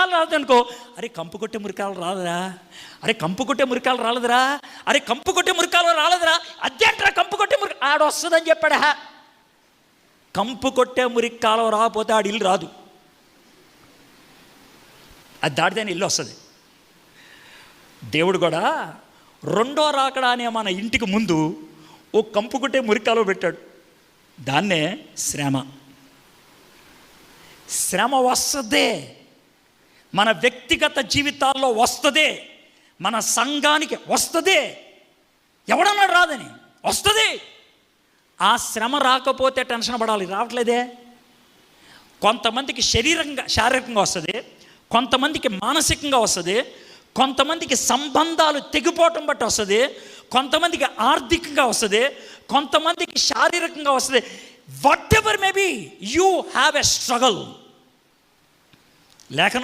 మురికాలు రాదనుకో, అరే కంపు కొట్టే మురికాలు రాదురా, అరే కంపు కొట్టే మురికాలు రాలేదురా, అరే కంపు కొట్టే మురికాలు రాలేదురా, అదేంట్రా కంపు కొట్టే మురికి ఆడ వస్తుందని చెప్పాడా. కంపు కొట్టే మురికాలు రాకపోతే ఆడి ఇల్లు రాదు, అది దాటితేనే ఇల్లు వస్తుంది. దేవుడు కూడా రెండో రాకడా అనే మన ఇంటికి ముందు ఓ కంపు కొట్టే మురికాలో పెట్టాడు. దాన్నే శ్రమ. శ్రమ వస్తుందే, మన వ్యక్తిగత జీవితాల్లో వస్తుంది, మన సంఘానికి వస్తుంది. ఎవడన్నాడు రాదని? వస్తుంది. ఆ శ్రమ రాకపోతే టెన్షన్ పడాలి, రావట్లేదే. కొంతమందికి శారీరకంగా వస్తుంది, కొంతమందికి మానసికంగా వస్తుంది, కొంతమందికి సంబంధాలు తెగిపోవటం బట్టి వస్తుంది, కొంతమందికి ఆర్థికంగా వస్తుంది, కొంతమందికి శారీరకంగా వస్తుంది. Whatever may be, you have a struggle. లేఖనం